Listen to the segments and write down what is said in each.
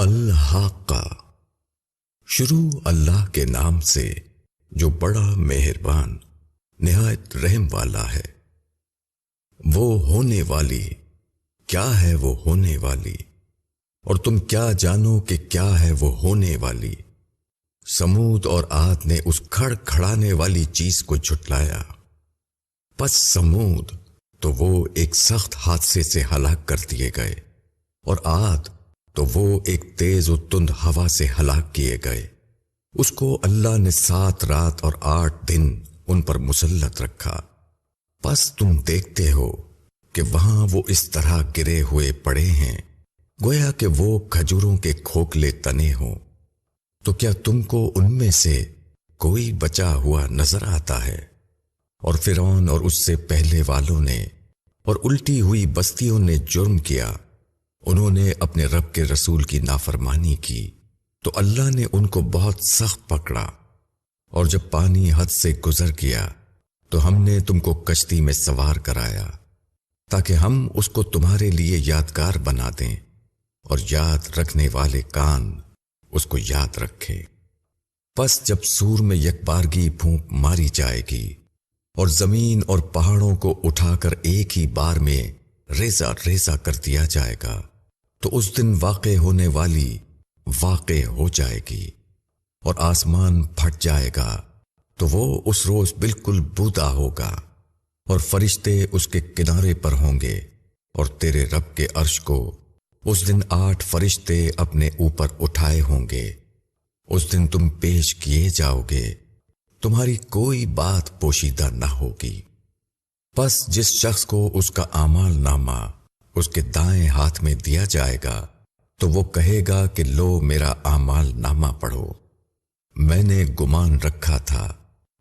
الحاقہ۔ شروع اللہ کے نام سے جو بڑا مہربان نہایت رحم والا ہے۔ وہ ہونے والی، کیا ہے وہ ہونے والی، اور تم کیا جانو کہ کیا ہے وہ ہونے والی۔ سمود اور عاد نے اس کھڑ کھڑانے والی چیز کو جھٹلایا، پس سمود تو وہ ایک سخت حادثے سے ہلاک کر دیے گئے، اور عاد تو وہ ایک تیز و تند ہوا سے ہلاک کیے گئے۔ اس کو اللہ نے 7 رات اور 8 دن ان پر مسلط رکھا، پس تم دیکھتے ہو کہ وہاں وہ اس طرح گرے ہوئے پڑے ہیں گویا کہ وہ کھجوروں کے کھوکھلے تنے ہوں۔ تو کیا تم کو ان میں سے کوئی بچا ہوا نظر آتا ہے؟ اور فرعون اور اس سے پہلے والوں نے اور الٹی ہوئی بستیوں نے جرم کیا، انہوں نے اپنے رب کے رسول کی نافرمانی کی، تو اللہ نے ان کو بہت سخت پکڑا۔ اور جب پانی حد سے گزر گیا تو ہم نے تم کو کشتی میں سوار کرایا تاکہ ہم اس کو تمہارے لیے یادگار بنا دیں، اور یاد رکھنے والے کان اس کو یاد رکھیں۔ پس جب سور میں یکبارگی پھونک ماری جائے گی اور زمین اور پہاڑوں کو اٹھا کر ایک ہی بار میں ریزہ ریزہ کر دیا جائے گا، تو اس دن واقع ہونے والی واقع ہو جائے گی، اور آسمان پھٹ جائے گا تو وہ اس روز بالکل بودا ہوگا، اور فرشتے اس کے کنارے پر ہوں گے، اور تیرے رب کے عرش کو اس دن 8 فرشتے اپنے اوپر اٹھائے ہوں گے۔ اس دن تم پیش کیے جاؤ گے، تمہاری کوئی بات پوشیدہ نہ ہوگی۔ پس جس شخص کو اس کا اعمال نامہ اس کے دائیں ہاتھ میں دیا جائے گا تو وہ کہے گا کہ لو میرا اعمال نامہ پڑھو، میں نے گمان رکھا تھا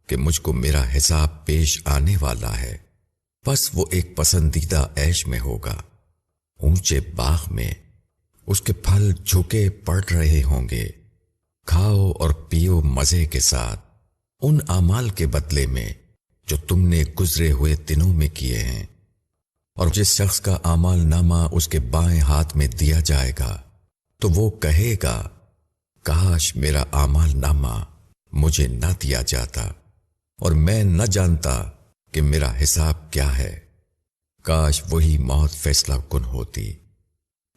کہ مجھ کو میرا حساب پیش آنے والا ہے۔ پس وہ ایک پسندیدہ عیش میں ہوگا، اونچے باغ میں، اس کے پھل جھکے پڑ رہے ہوں گے۔ کھاؤ اور پیو مزے کے ساتھ ان اعمال کے بدلے میں جو تم نے گزرے ہوئے دنوں میں کیے ہیں۔ اور جس شخص کا اعمال نامہ اس کے بائیں ہاتھ میں دیا جائے گا تو وہ کہے گا کاش میرا اعمال نامہ مجھے نہ دیا جاتا، اور میں نہ جانتا کہ میرا حساب کیا ہے۔ کاش وہی موت فیصلہ کن ہوتی،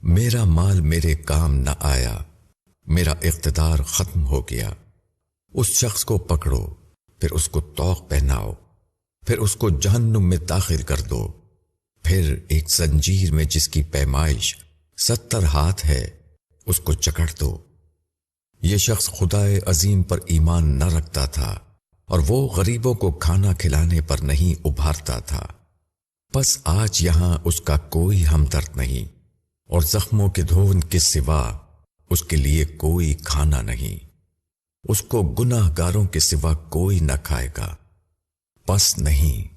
میرا مال میرے کام نہ آیا، میرا اقتدار ختم ہو گیا۔ اس شخص کو پکڑو، پھر اس کو طوق پہناؤ، پھر اس کو جہنم میں داخل کر دو، پھر ایک زنجیر میں جس کی پیمائش 70 ہاتھ ہے اس کو جکڑ دو۔ یہ شخص خدائے عظیم پر ایمان نہ رکھتا تھا، اور وہ غریبوں کو کھانا کھلانے پر نہیں ابھارتا تھا۔ پس آج یہاں اس کا کوئی ہمدرد نہیں، اور زخموں کے دھون کے سوا اس کے لیے کوئی کھانا نہیں، اس کو گناہ گاروں کے سوا کوئی نہ کھائے گا۔ پس نہیں،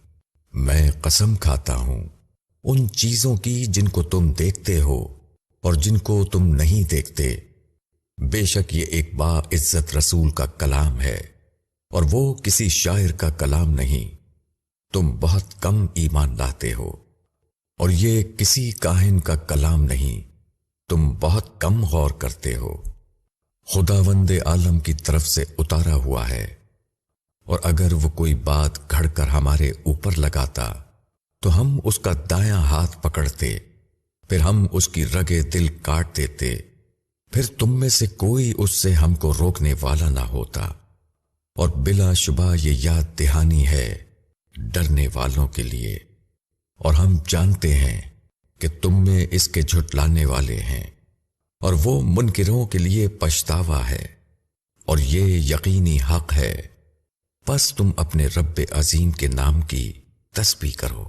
میں قسم کھاتا ہوں ان چیزوں کی جن کو تم دیکھتے ہو اور جن کو تم نہیں دیکھتے، بے شک یہ ایک باعزت رسول کا کلام ہے، اور وہ کسی شاعر کا کلام نہیں۔ تم بہت کم ایمان لاتے ہو، اور یہ کسی کاہن کا کلام نہیں، تم بہت کم غور کرتے ہو۔ خداوند عالم کی طرف سے اتارا ہوا ہے، اور اگر وہ کوئی بات گھڑ کر ہمارے اوپر لگاتا تو ہم اس کا دایاں ہاتھ پکڑتے، پھر ہم اس کی رگے دل کاٹ دیتے، پھر تم میں سے کوئی اس سے ہم کو روکنے والا نہ ہوتا۔ اور بلا شبہ یہ یاد دہانی ہے ڈرنے والوں کے لیے، اور ہم جانتے ہیں کہ تم میں اس کے جھٹلانے والے ہیں، اور وہ منکروں کے لیے پچھتاوا ہے، اور یہ یقینی حق ہے۔ پس تم اپنے رب عظیم کے نام کی تسبیح کرو۔